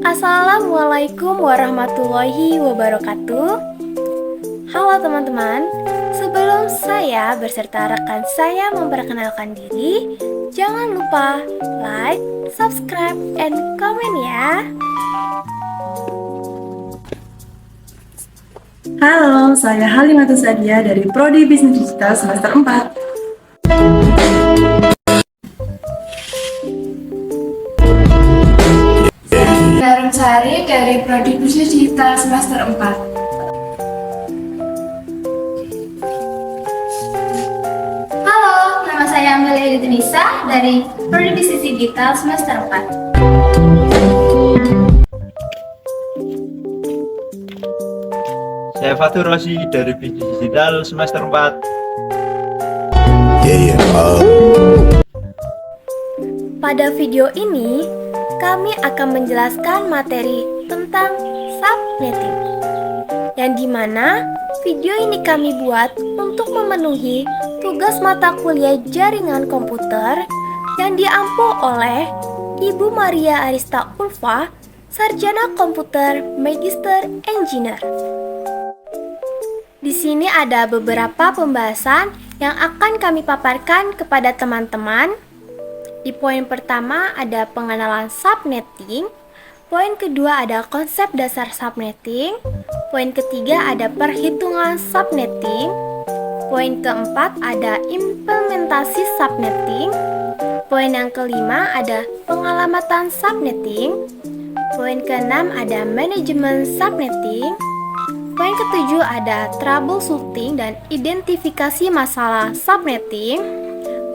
Assalamualaikum warahmatullahi wabarakatuh. Halo teman-teman, sebelum saya berserta rekan saya memperkenalkan diri, jangan lupa like, subscribe, and comment ya. Halo, saya Halimatus Sadia dari Prodi Bisnis Digital semester 4. Narum Sari dari Prodi Bisnis Digital semester 4. Halo, nama saya Amelia Edinisa dari Prodi Bisnis Digital semester 4. Saya Fatur Rosi dari Bisnis Digital semester 4. Pada video ini, kami akan menjelaskan materi tentang subnetting, yang dimana video ini kami buat untuk memenuhi tugas mata kuliah jaringan komputer yang diampu oleh Ibu Maria Arista Ulfa, Sarjana Komputer Magister Engineer. Di sini ada beberapa pembahasan yang akan kami paparkan kepada teman-teman. Di poin pertama ada pengenalan subnetting, poin kedua ada konsep dasar subnetting, poin ketiga ada perhitungan subnetting, poin keempat ada implementasi subnetting, poin yang kelima ada pengalamatan subnetting, poin keenam ada manajemen subnetting, poin ketujuh ada troubleshooting dan identifikasi masalah subnetting.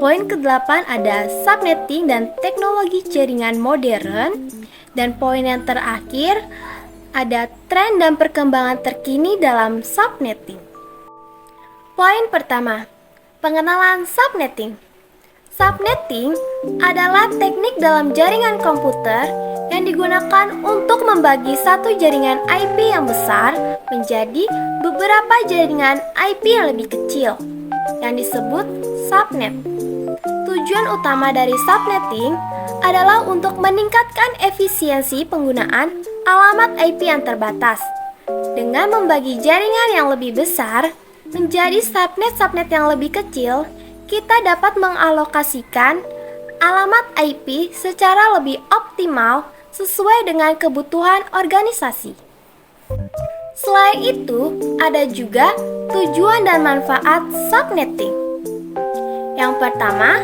Poin ke-8 ada subnetting dan teknologi jaringan modern. Dan poin yang terakhir ada tren dan perkembangan terkini dalam subnetting. Poin pertama, pengenalan subnetting. Subnetting adalah teknik dalam jaringan komputer yang digunakan untuk membagi satu jaringan IP yang besar menjadi beberapa jaringan IP yang lebih kecil, yang disebut subnet. Tujuan utama dari subnetting adalah untuk meningkatkan efisiensi penggunaan alamat IP yang terbatas. Dengan membagi jaringan yang lebih besar menjadi subnet-subnet yang lebih kecil, kita dapat mengalokasikan alamat IP secara lebih optimal sesuai dengan kebutuhan organisasi. Selain itu, ada juga tujuan dan manfaat subnetting. Yang pertama,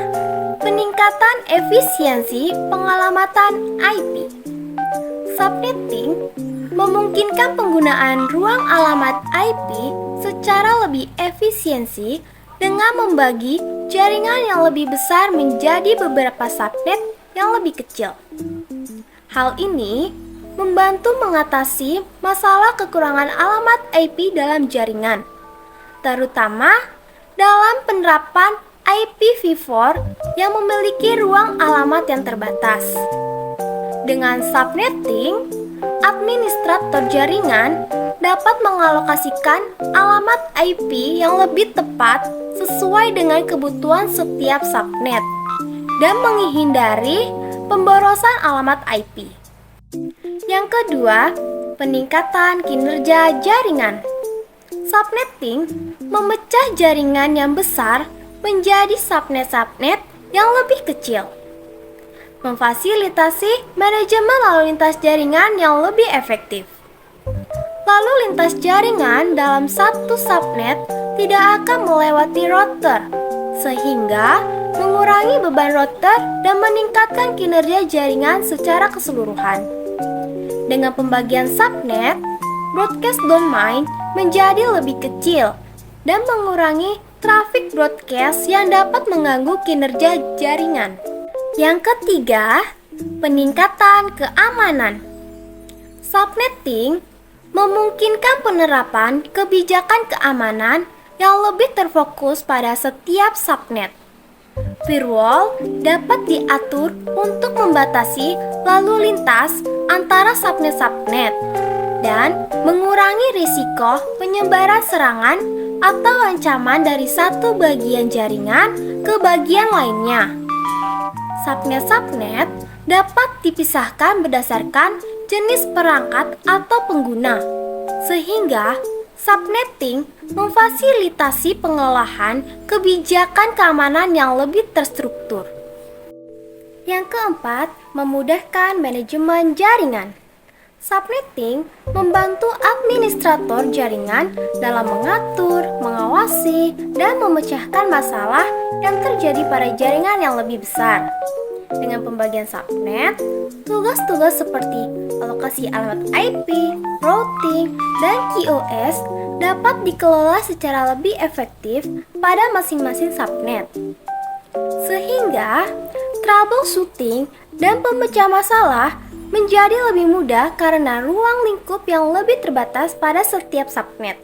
peningkatan efisiensi pengalamatan IP. Subnetting memungkinkan penggunaan ruang alamat IP secara lebih efisiensi dengan membagi jaringan yang lebih besar menjadi beberapa subnet yang lebih kecil. Hal ini membantu mengatasi masalah kekurangan alamat IP dalam jaringan, terutama dalam penerapan IPv4 yang memiliki ruang alamat yang terbatas. Dengan subnetting, administrator jaringan dapat mengalokasikan alamat IP yang lebih tepat sesuai dengan kebutuhan setiap subnet dan menghindari pemborosan alamat IP. Yang kedua, peningkatan kinerja jaringan. Subnetting memecah jaringan yang besar menjadi subnet-subnet yang lebih kecil, memfasilitasi manajemen lalu lintas jaringan yang lebih efektif. Lalu lintas jaringan dalam satu subnet tidak akan melewati router, sehingga mengurangi beban router dan meningkatkan kinerja jaringan secara keseluruhan. Dengan pembagian subnet, broadcast domain menjadi lebih kecil dan mengurangi traffic broadcast yang dapat mengganggu kinerja jaringan. Yang ketiga, peningkatan keamanan. Subnetting memungkinkan penerapan kebijakan keamanan yang lebih terfokus pada setiap subnet. Firewall dapat diatur untuk membatasi lalu lintas antara subnet-subnet dan mengurangi risiko penyebaran serangan atau ancaman dari satu bagian jaringan ke bagian lainnya. Subnet-subnet dapat dipisahkan berdasarkan jenis perangkat atau pengguna, sehingga subnetting memfasilitasi pengelolaan kebijakan keamanan yang lebih terstruktur. Yang keempat, memudahkan manajemen jaringan. Subnetting membantu administrator jaringan dalam mengatur, mengawasi, dan memecahkan masalah yang terjadi pada jaringan yang lebih besar. Dengan pembagian subnet, tugas-tugas seperti alokasi alamat IP, routing, dan QoS dapat dikelola secara lebih efektif pada masing-masing subnet. Sehingga troubleshooting dan pemecah masalah menjadi lebih mudah karena ruang lingkup yang lebih terbatas pada setiap subnet.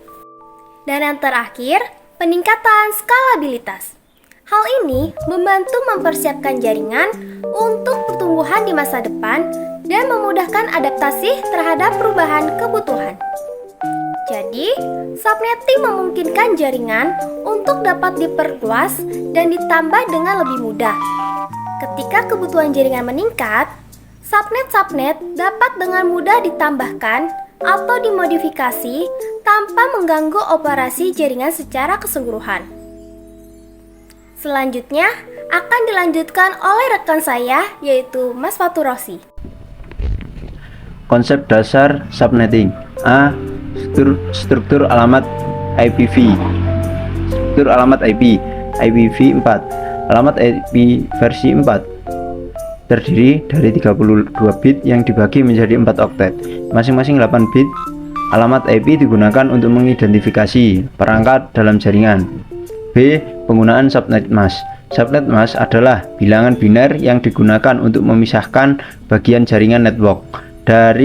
Dan yang terakhir, peningkatan skalabilitas. Hal ini membantu mempersiapkan jaringan untuk pertumbuhan di masa depan dan memudahkan adaptasi terhadap perubahan kebutuhan. Jadi, subnetting memungkinkan jaringan untuk dapat diperluas dan ditambah dengan lebih mudah. Ketika kebutuhan jaringan meningkat, subnet-subnet dapat dengan mudah ditambahkan atau dimodifikasi tanpa mengganggu operasi jaringan secara keseluruhan. Selanjutnya akan dilanjutkan oleh rekan saya, yaitu Mas Fatur Rosi. Konsep dasar subnetting. A. Struktur alamat IPv. Struktur alamat IP IPv4. Alamat IP versi 4 terdiri dari 32 bit yang dibagi menjadi 4 oktet. Masing-masing 8 bit alamat IP digunakan untuk mengidentifikasi perangkat dalam jaringan. B. Penggunaan subnet mask. Subnet mask adalah bilangan biner yang digunakan untuk memisahkan bagian jaringan network dan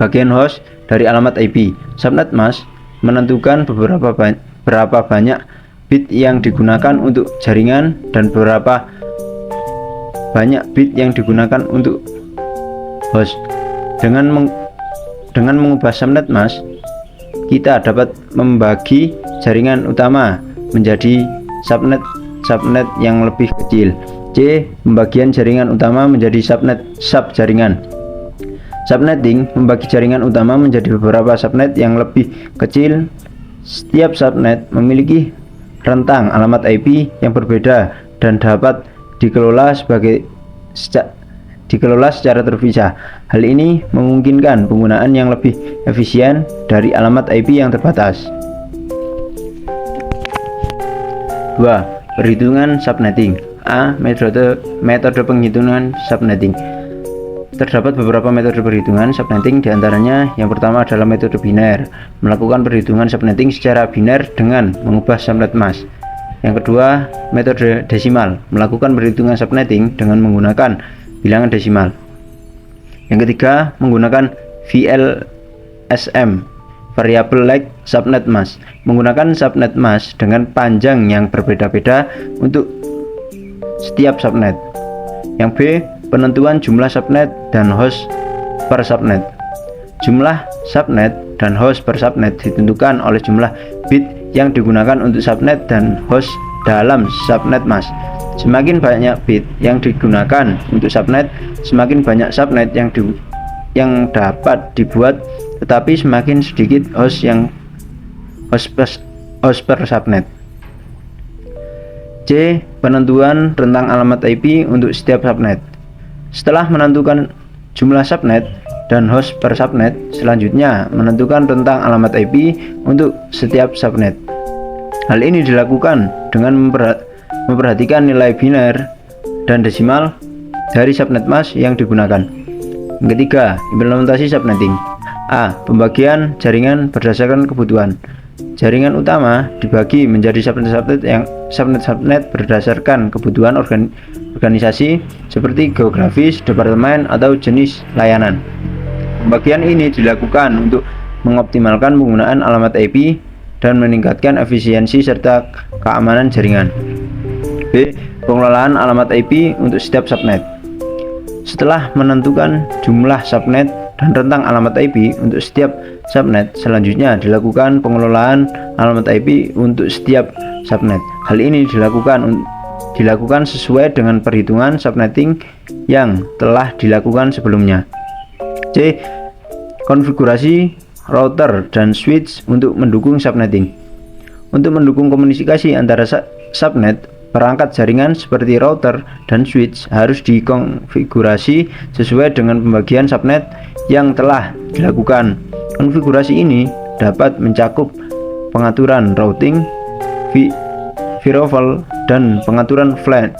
bagian host dari alamat IP. Subnet mask menentukan berapa banyak bit yang digunakan untuk jaringan dan berapa banyak bit yang digunakan untuk host. Dengan mengubah subnet mask, kita dapat membagi jaringan utama menjadi subnet yang lebih kecil. C. Pembagian jaringan utama menjadi sub jaringan. Subnetting membagi jaringan utama menjadi beberapa subnet yang lebih kecil. Setiap subnet memiliki rentang alamat IP yang berbeda dan dapat dikelola secara terpisah. Hal ini memungkinkan penggunaan yang lebih efisien dari alamat IP yang terbatas. 2. Perhitungan subnetting. A. Metode penghitungan subnetting. Terdapat beberapa metode perhitungan subnetting, diantaranya yang pertama adalah metode biner, melakukan perhitungan subnetting secara biner dengan mengubah subnet mask. Yang kedua, metode desimal, melakukan perhitungan subnetting dengan menggunakan bilangan desimal. Yang ketiga, menggunakan VLSM, variable like subnet mask, menggunakan subnet mask dengan panjang yang berbeda-beda untuk setiap subnet. Yang B, penentuan jumlah subnet dan host per subnet. Jumlah subnet dan host per subnet ditentukan oleh jumlah bit yang digunakan untuk subnet dan host dalam subnet mask. Semakin banyak bit yang digunakan untuk subnet, semakin banyak subnet yang dapat dibuat, tetapi semakin sedikit host per subnet. C. Penentuan rentang alamat IP untuk setiap subnet. Setelah menentukan jumlah subnet dan host per subnet, selanjutnya menentukan rentang alamat IP untuk setiap subnet. Hal ini dilakukan dengan memperhatikan nilai biner dan desimal dari subnet mask yang digunakan. Yang ketiga, implementasi subnetting. A. Pembagian jaringan berdasarkan kebutuhan. Jaringan utama dibagi menjadi subnet berdasarkan kebutuhan organisasi seperti geografis, departemen, atau jenis layanan. Pembagian ini dilakukan untuk mengoptimalkan penggunaan alamat IP dan meningkatkan efisiensi serta keamanan jaringan. B. Pengelolaan alamat IP untuk setiap subnet. Setelah menentukan jumlah subnet dan rentang alamat IP untuk setiap subnet, selanjutnya dilakukan pengelolaan alamat IP untuk setiap subnet. Hal ini dilakukan sesuai dengan perhitungan subnetting yang telah dilakukan sebelumnya. C. Konfigurasi router dan switch untuk mendukung subnetting. Untuk mendukung komunikasi antara subnet, perangkat jaringan seperti router dan switch harus dikonfigurasi sesuai dengan pembagian subnet yang telah dilakukan. Konfigurasi ini dapat mencakup pengaturan routing, firewall, dan pengaturan VLAN,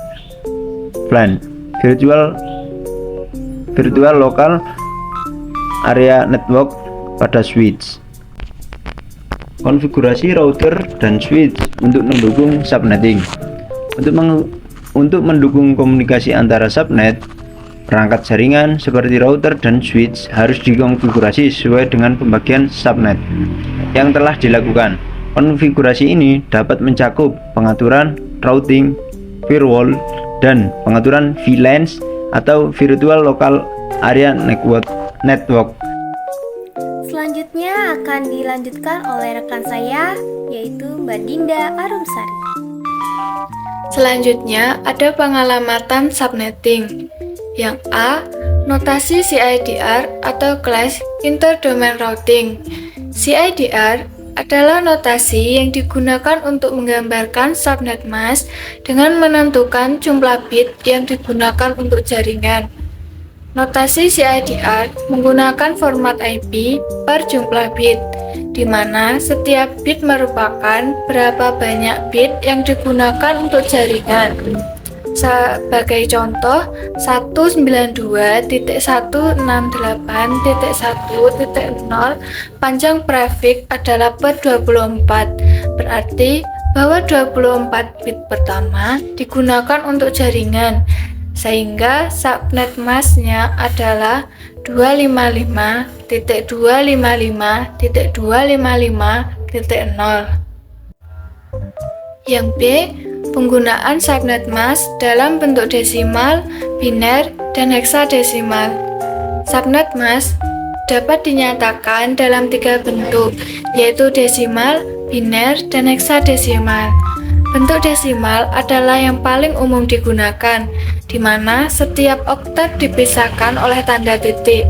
virtual local area network pada switch. Konfigurasi router dan switch untuk mendukung subnetting. Untuk mendukung komunikasi antara subnet, perangkat jaringan seperti router dan switch harus dikonfigurasi sesuai dengan pembagian subnet yang telah dilakukan. Konfigurasi ini dapat mencakup pengaturan routing, firewall, dan pengaturan VLAN atau virtual local area network. Selanjutnya akan dilanjutkan oleh rekan saya, yaitu Mbak Dinda Arumsari. Selanjutnya ada pengalamatan subnetting. Yang A, notasi CIDR atau Class Interdomain Routing. CIDR adalah notasi yang digunakan untuk menggambarkan subnet mask dengan menentukan jumlah bit yang digunakan untuk jaringan. Notasi CIDR menggunakan format IP per jumlah bit, di mana setiap bit merupakan berapa banyak bit yang digunakan untuk jaringan. Sebagai contoh, 192.168.1.0 panjang prefix adalah per 24, berarti bahwa 24 bit pertama digunakan untuk jaringan, sehingga subnet masknya adalah 255.255.255.0. Yang B, penggunaan subnet mask dalam bentuk desimal, biner, dan heksadesimal. Subnet mask dapat dinyatakan dalam 3 bentuk, yaitu desimal, biner, dan heksadesimal. Bentuk desimal adalah yang paling umum digunakan, di mana setiap oktat dipisahkan oleh tanda titik.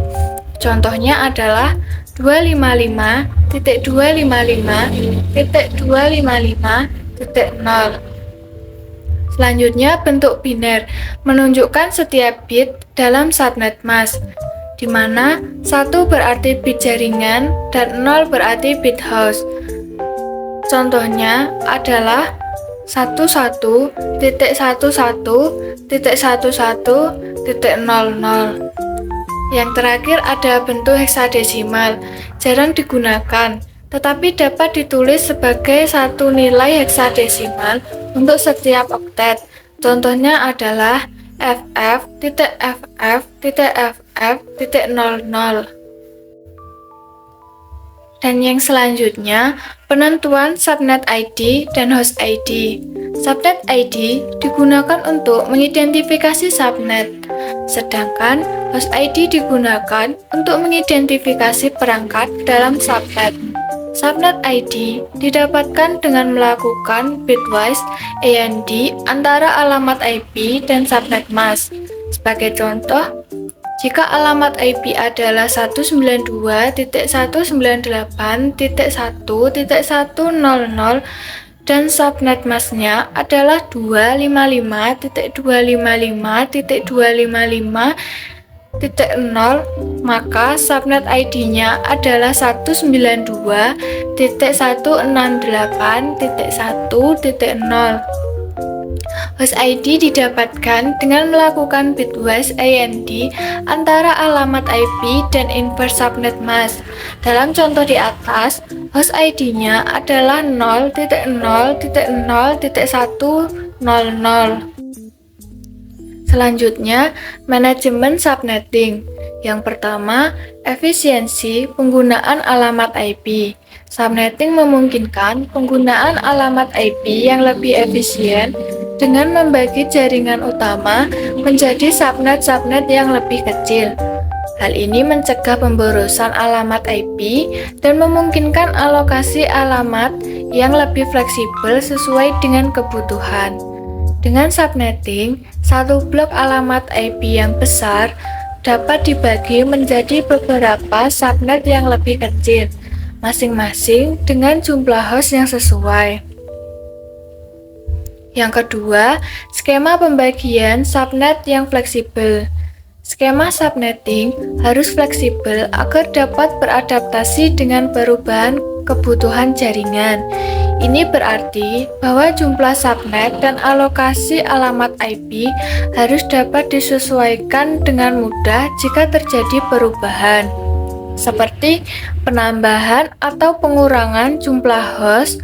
Contohnya adalah 255.255.255.0. Selanjutnya bentuk biner menunjukkan setiap bit dalam subnet mask, di mana 1 berarti bit jaringan dan 0 berarti bit host. Contohnya adalah 11.11.11.00. Yang terakhir ada bentuk heksadesimal, jarang digunakan, tetapi dapat ditulis sebagai satu nilai heksadesimal untuk setiap oktet. Contohnya adalah FF.FF.FF.00. Dan yang selanjutnya, penentuan subnet ID dan host ID. Subnet ID digunakan untuk mengidentifikasi subnet, sedangkan host ID digunakan untuk mengidentifikasi perangkat dalam subnet. Subnet ID didapatkan dengan melakukan bitwise AND antara alamat IP dan subnet mask. Sebagai contoh, jika alamat IP adalah 192.198.1.100 dan subnet masknya adalah 255.255.255.0, maka subnet ID-nya adalah 192.168.1.0. Host ID didapatkan dengan melakukan bitwise AND antara alamat IP dan inverse subnet mask. Dalam contoh di atas, host ID-nya adalah 0.0.0.100. Selanjutnya, manajemen subnetting. Yang pertama, efisiensi penggunaan alamat IP. Subnetting memungkinkan penggunaan alamat IP yang lebih efisien dengan membagi jaringan utama menjadi subnet-subnet yang lebih kecil. Hal ini mencegah pemborosan alamat IP dan memungkinkan alokasi alamat yang lebih fleksibel sesuai dengan kebutuhan. Dengan subnetting, satu blok alamat IP yang besar dapat dibagi menjadi beberapa subnet yang lebih kecil, masing-masing dengan jumlah host yang sesuai. Yang kedua, skema pembagian subnet yang fleksibel. Skema subnetting harus fleksibel agar dapat beradaptasi dengan perubahan kebutuhan jaringan. Ini berarti bahwa jumlah subnet dan alokasi alamat IP harus dapat disesuaikan dengan mudah jika terjadi perubahan, seperti penambahan atau pengurangan jumlah host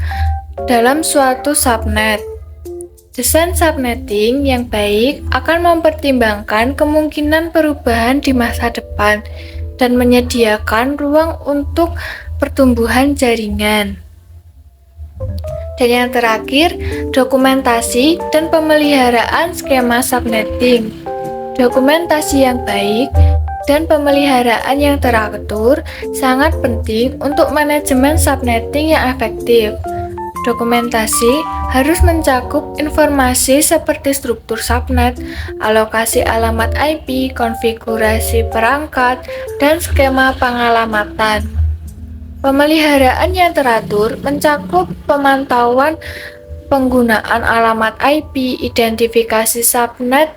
dalam suatu subnet. Desain subnetting yang baik akan mempertimbangkan kemungkinan perubahan di masa depan dan menyediakan ruang untuk pertumbuhan jaringan. Dan yang terakhir, dokumentasi dan pemeliharaan skema subnetting. Dokumentasi yang baik dan pemeliharaan yang teratur sangat penting untuk manajemen subnetting yang efektif. Dokumentasi harus mencakup informasi seperti struktur subnet, alokasi alamat IP, konfigurasi perangkat, dan skema pengalamatan. Pemeliharaan yang teratur mencakup pemantauan penggunaan alamat IP, identifikasi subnet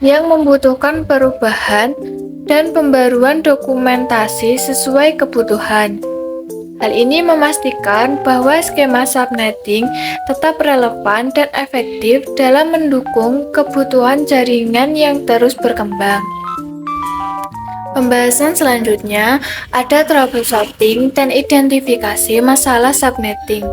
yang membutuhkan perubahan, dan pembaruan dokumentasi sesuai kebutuhan. Hal ini memastikan bahwa skema subnetting tetap relevan dan efektif dalam mendukung kebutuhan jaringan yang terus berkembang. Pembahasan selanjutnya ada troubleshooting dan identifikasi masalah subnetting.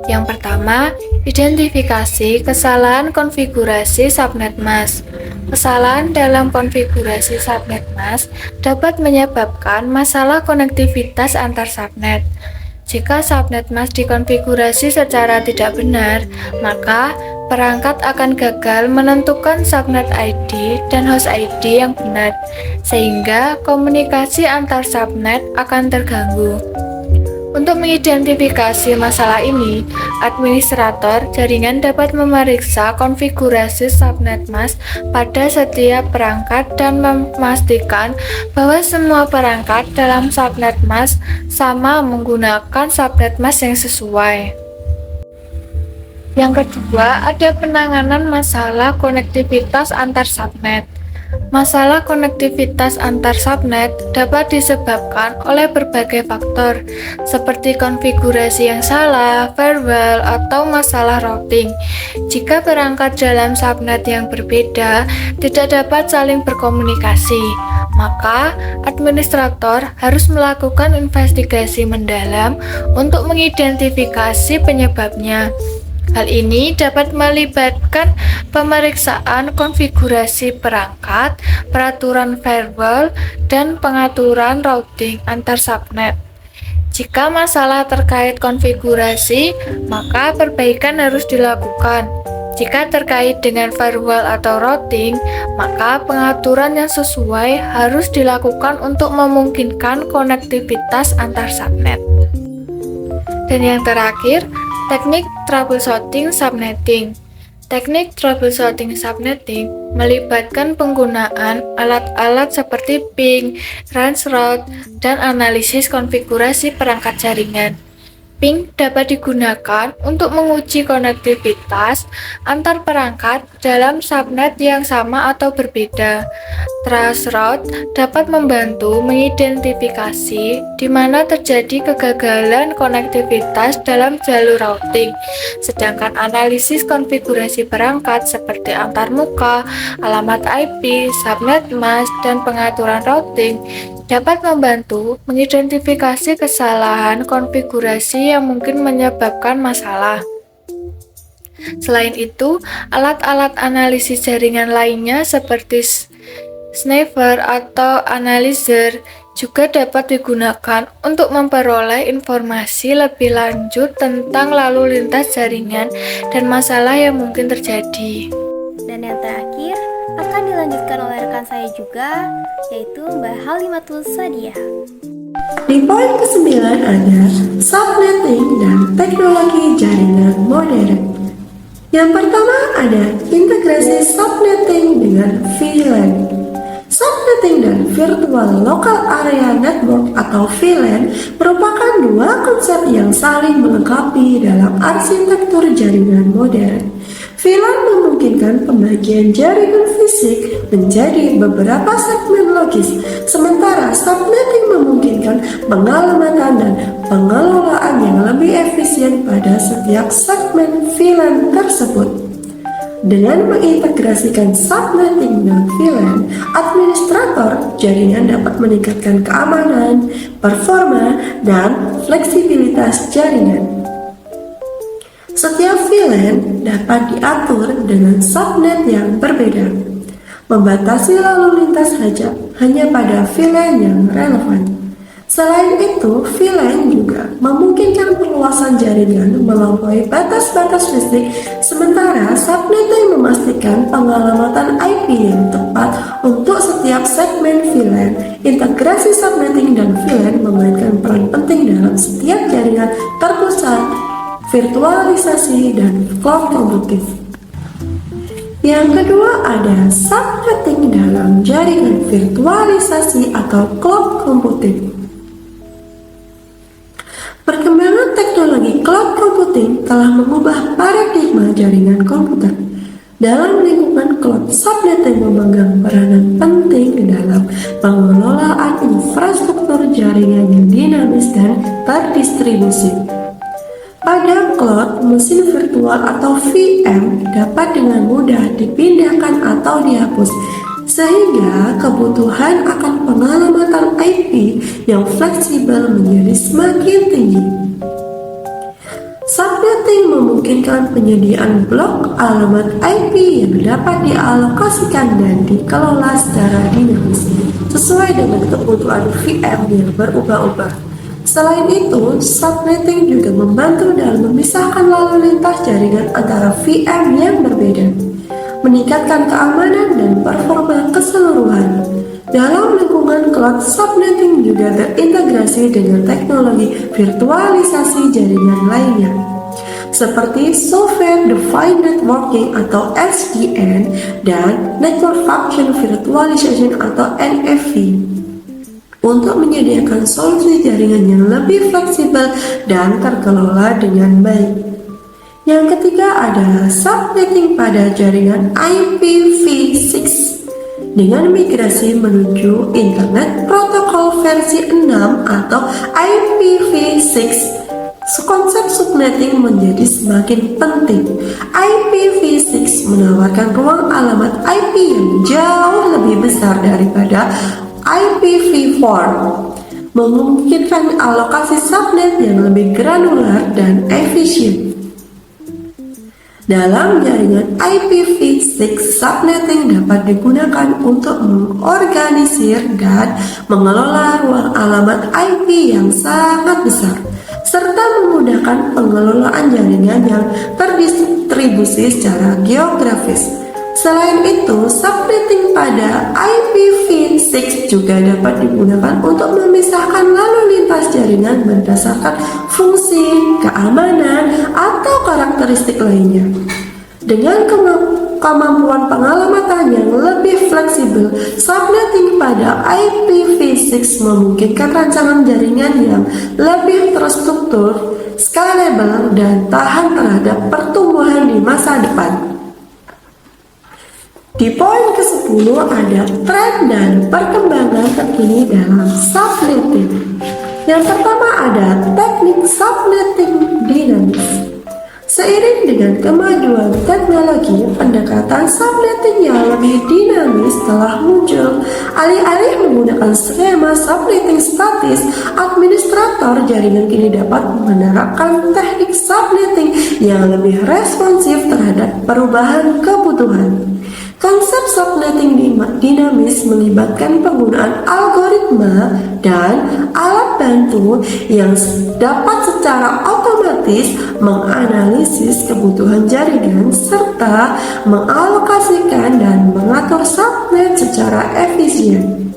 Yang pertama, identifikasi kesalahan konfigurasi subnet mask. Kesalahan dalam konfigurasi subnet mask dapat menyebabkan masalah konektivitas antar subnet. Jika subnet mask dikonfigurasi secara tidak benar, maka perangkat akan gagal menentukan subnet ID dan host ID yang benar, sehingga komunikasi antar subnet akan terganggu. Untuk mengidentifikasi masalah ini, administrator jaringan dapat memeriksa konfigurasi subnet mask pada setiap perangkat dan memastikan bahwa semua perangkat dalam subnet mask sama menggunakan subnet mask yang sesuai. Yang kedua, ada penanganan masalah konektivitas antar subnet. Masalah konektivitas antar subnet dapat disebabkan oleh berbagai faktor, seperti konfigurasi yang salah, firewall, atau masalah routing. Jika perangkat dalam subnet yang berbeda tidak dapat saling berkomunikasi, maka administrator harus melakukan investigasi mendalam untuk mengidentifikasi penyebabnya. Hal ini dapat melibatkan pemeriksaan konfigurasi perangkat, peraturan firewall, dan pengaturan routing antar subnet. Jika masalah terkait konfigurasi, maka perbaikan harus dilakukan. Jika terkait dengan firewall atau routing, maka pengaturan yang sesuai harus dilakukan untuk memungkinkan konektivitas antar subnet. Dan yang terakhir, teknik troubleshooting subnetting. Teknik troubleshooting subnetting melibatkan penggunaan alat-alat seperti ping, range route, dan analisis konfigurasi perangkat jaringan. Ping dapat digunakan untuk menguji konektivitas antar perangkat dalam subnet yang sama atau berbeda. Traceroute dapat membantu mengidentifikasi di mana terjadi kegagalan konektivitas dalam jalur routing, sedangkan analisis konfigurasi perangkat seperti antarmuka, alamat IP, subnet mask, dan pengaturan routing dapat membantu mengidentifikasi kesalahan konfigurasi yang mungkin menyebabkan masalah. Selain itu, alat-alat analisis jaringan lainnya seperti sniffer atau analyzer juga dapat digunakan untuk memperoleh informasi lebih lanjut tentang lalu lintas jaringan dan masalah yang mungkin terjadi. Dan yang terakhir akan dilanjutkan oleh rekan saya juga, yaitu Mbak Halimatul Sadia. Di poin ke-9 ada subnetting dan teknologi jaringan modern. Yang pertama ada integrasi subnetting dengan VLAN. Subnetting dan Virtual Local Area Network atau VLAN merupakan dua konsep yang saling melengkapi dalam arsitektur jaringan modern. VLAN memungkinkan pembagian jaringan fisik menjadi beberapa segmen logis, sementara subnetting memungkinkan pengalamatan dan pengelolaan yang lebih efisien pada setiap segmen VLAN tersebut. Dengan mengintegrasikan subnetting dan VLAN, administrator jaringan dapat meningkatkan keamanan, performa, dan fleksibilitas jaringan. Setiap VLAN dapat diatur dengan subnet yang berbeda, membatasi lalu lintas hanya pada VLAN yang relevan. Selain itu, VLAN juga memungkinkan perluasan jaringan melampaui batas-batas fisik, sementara subnetting memastikan pengalamatan IP yang tepat untuk setiap segmen VLAN. Integrasi subnetting dan VLAN memainkan peran penting dalam setiap jaringan terpusat, virtualisasi, dan cloud computing. Yang kedua ada subnetting dalam jaringan virtualisasi atau cloud computing. Perkembangan teknologi cloud computing telah mengubah paradigma jaringan komputer. Dalam lingkungan cloud, subnetting memegang peranan penting dalam pengelolaan infrastruktur jaringan yang dinamis dan terdistribusi. Pada cloud, mesin virtual atau VM dapat dengan mudah dipindahkan atau dihapus, sehingga kebutuhan akan pengalamatan IP yang fleksibel menjadi semakin tinggi. Subnetting memungkinkan penyediaan blok alamat IP yang dapat dialokasikan dan dikelola secara dinamis sesuai dengan kebutuhan VM yang berubah-ubah. Selain itu, subnetting juga membantu dalam memisahkan lalu lintas jaringan antara VM yang berbeda, meningkatkan keamanan dan performa keseluruhan. Dalam lingkungan cloud, subnetting juga terintegrasi dengan teknologi virtualisasi jaringan lainnya, seperti Software Defined Networking atau SDN dan Network Function Virtualization atau NFV, untuk menyediakan solusi jaringan yang lebih fleksibel dan terkelola dengan baik. Yang ketiga adalah subnetting pada jaringan IPv6. Dengan migrasi menuju Internet Protocol versi 6 atau IPv6, konsep subnetting menjadi semakin penting. IPv6 menawarkan ruang alamat IP yang jauh lebih besar daripada IPv4, memungkinkan alokasi subnet yang lebih granular dan efisien. Dalam jaringan IPv6, subnetting dapat digunakan untuk mengorganisir dan mengelola ruang alamat IP yang sangat besar, serta memudahkan pengelolaan jaringan yang terdistribusi secara geografis. Selain itu, subnetting pada IPv6 juga dapat digunakan untuk memisahkan lalu lintas jaringan berdasarkan fungsi, keamanan, atau karakteristik lainnya. Dengan kemampuan pengalamatan yang lebih fleksibel, subnetting pada IPv6 memungkinkan rancangan jaringan yang lebih terstruktur, scalable, dan tahan terhadap pertumbuhan di masa depan. Di poin ke-10 ada tren dan perkembangan terkini dalam subnetting. Yang pertama ada teknik subnetting dinamis. Seiring dengan kemajuan teknologi, pendekatan subnetting yang lebih dinamis telah muncul. Alih-alih menggunakan skema subnetting statis, administrator jaringan kini dapat menerapkan teknik subnetting yang lebih responsif terhadap perubahan kebutuhan. Konsep subnetting dinamis melibatkan penggunaan algoritma dan alat bantu yang dapat secara otomatis menganalisis kebutuhan jaringan serta mengalokasikan dan mengatur subnet secara efisien.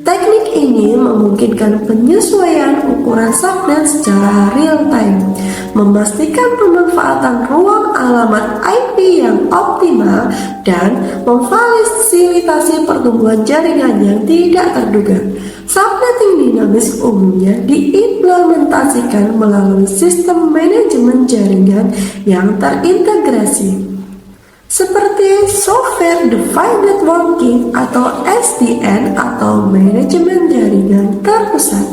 Teknik Teknik ini memungkinkan penyesuaian ukuran subnet secara real time, memastikan pemanfaatan ruang alamat IP yang optimal, dan memfasilitasi pertumbuhan jaringan yang tidak terduga. Subnetting dinamis umumnya diimplementasikan melalui sistem manajemen jaringan yang terintegrasi, seperti Software Defined Networking atau SDN atau manajemen jaringan terpusat.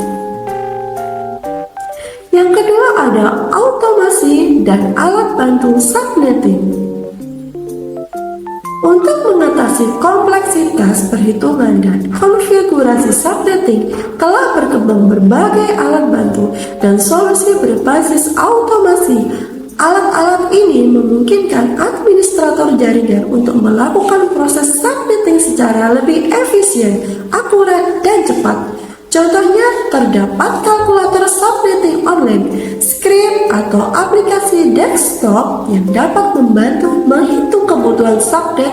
Yang kedua ada automasi dan alat bantu subnetting. Untuk mengatasi kompleksitas perhitungan dan konfigurasi subnetting, telah berkembang berbagai alat bantu dan solusi berbasis automasi. Alat-alat ini memungkinkan administrator jaringan untuk melakukan proses subnetting secara lebih efisien, akurat, dan cepat. Contohnya, terdapat kalkulator subnetting online, script atau aplikasi desktop yang dapat membantu menghitung kebutuhan subnet,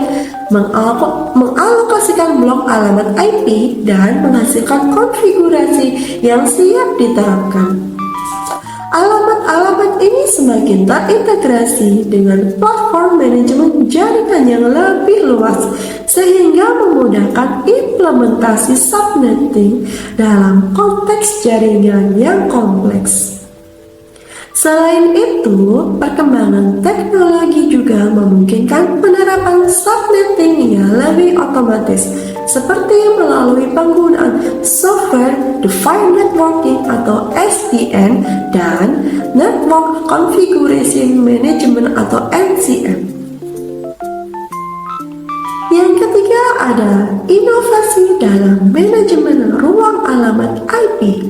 mengalokasikan blok alamat IP, dan menghasilkan konfigurasi yang siap diterapkan. Alamat-alamat ini semakin terintegrasi dengan platform manajemen jaringan yang lebih luas, sehingga memudahkan implementasi subnetting dalam konteks jaringan yang kompleks. Selain itu, perkembangan teknologi juga memungkinkan penerapan subnetting yang lebih otomatis, seperti melalui penggunaan Software Defined Networking atau SDN dan Network Configuration Management atau NCM. Yang ketiga ada inovasi dalam manajemen ruang alamat IP.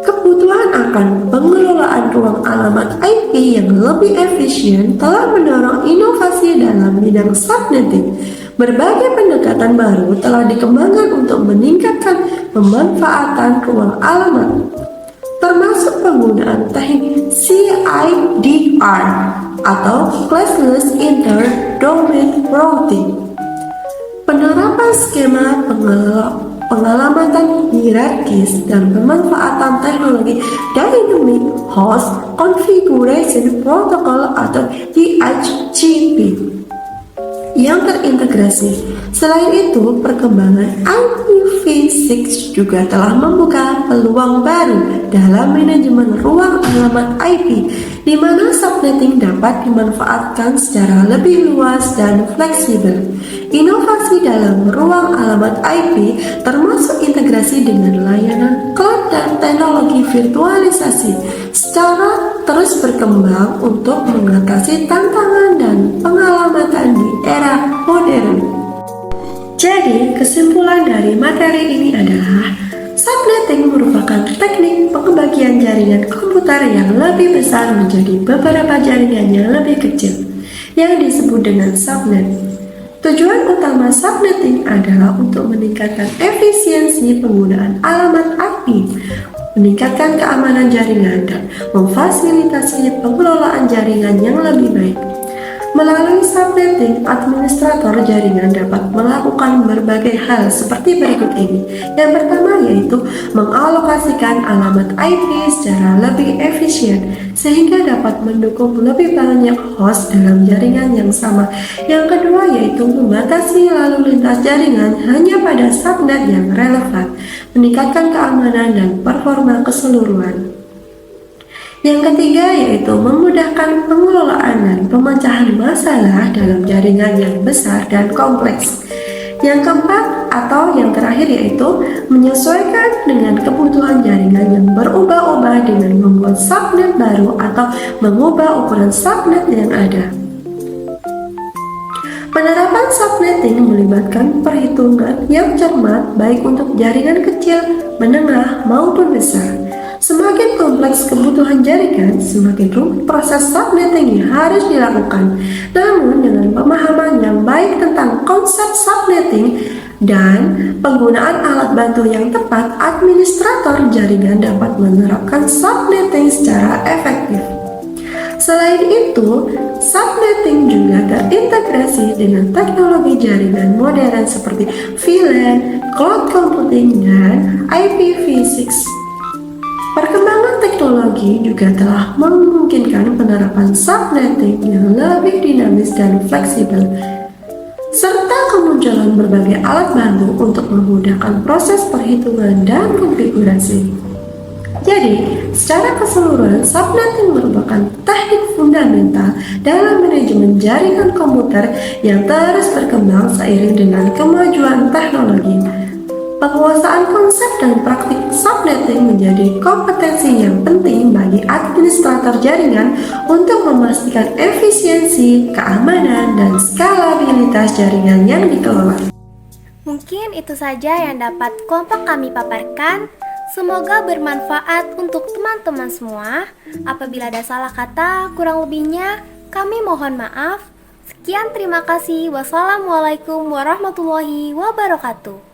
Kebutuhan akan pengelolaan ruang alamat IP yang lebih efisien telah mendorong inovasi dalam bidang subnetting. Berbagai pendekatan baru telah dikembangkan untuk meningkatkan pemanfaatan ruang alamat, termasuk penggunaan teknik CIDR atau Classless Inter-Domain Routing. Penerapan skema pengalamatan hierarkis dan pemanfaatan teknologi Dynamic Host Configuration Protocol atau DHCP yang terintegrasi. Selain itu, perkembangan IPv6 juga telah membuka peluang baru dalam manajemen ruang alamat IP, di mana subnetting dapat dimanfaatkan secara lebih luas dan fleksibel. Inovasi dalam ruang alamat IP termasuk integrasi dengan layanan cloud dan teknologi virtualisasi secara terus berkembang untuk mengatasi tantangan dan pengalamatan di era modern. Jadi, kesimpulan dari materi ini adalah subnetting merupakan teknik pembagian jaringan komputer yang lebih besar menjadi beberapa jaringan yang lebih kecil, yang disebut dengan subnet. Tujuan utama subnetting adalah untuk meningkatkan efisiensi penggunaan alamat IP, meningkatkan keamanan jaringan, dan memfasilitasi pengelolaan jaringan yang lebih baik. Melalui subnetting, administrator jaringan dapat melakukan berbagai hal seperti berikut ini. Yang pertama yaitu mengalokasikan alamat IP secara lebih efisien, sehingga dapat mendukung lebih banyak host dalam jaringan yang sama. Yang kedua yaitu membatasi lalu lintas jaringan hanya pada subnet yang relevan, meningkatkan keamanan dan performa keseluruhan. Yang ketiga yaitu memudahkan pengelolaan dan pemecahan masalah dalam jaringan yang besar dan kompleks. Yang keempat atau yang terakhir yaitu menyesuaikan dengan kebutuhan jaringan yang berubah-ubah dengan membuat subnet baru atau mengubah ukuran subnet yang ada. Penerapan subnetting melibatkan perhitungan yang cermat baik untuk jaringan kecil, menengah maupun besar. Semakin kompleks kebutuhan jaringan, semakin rumit proses subnetting yang harus dilakukan. Namun dengan pemahaman yang baik tentang konsep subnetting dan penggunaan alat bantu yang tepat, administrator jaringan dapat menerapkan subnetting secara efektif. Selain itu, subnetting juga terintegrasi dengan teknologi jaringan modern seperti VLAN, cloud computing, subnetting dan IPv6. Perkembangan teknologi juga telah memungkinkan penerapan subnetting yang lebih dinamis dan fleksibel, serta kemunculan berbagai alat bantu untuk memudahkan proses perhitungan dan konfigurasi. Jadi, secara keseluruhan, subnetting merupakan teknik fundamental dalam manajemen jaringan komputer yang terus berkembang seiring dengan kemajuan teknologi. Penguasaan konsep dan praktik subnetting menjadi kompetensi yang penting bagi administrator jaringan untuk memastikan efisiensi, keamanan, dan skalabilitas jaringan yang dikelola. Mungkin itu saja yang dapat kelompok kami paparkan. Semoga bermanfaat untuk teman-teman semua. Apabila ada salah kata, kurang lebihnya kami mohon maaf. Sekian, terima kasih. Wassalamualaikum warahmatullahi wabarakatuh.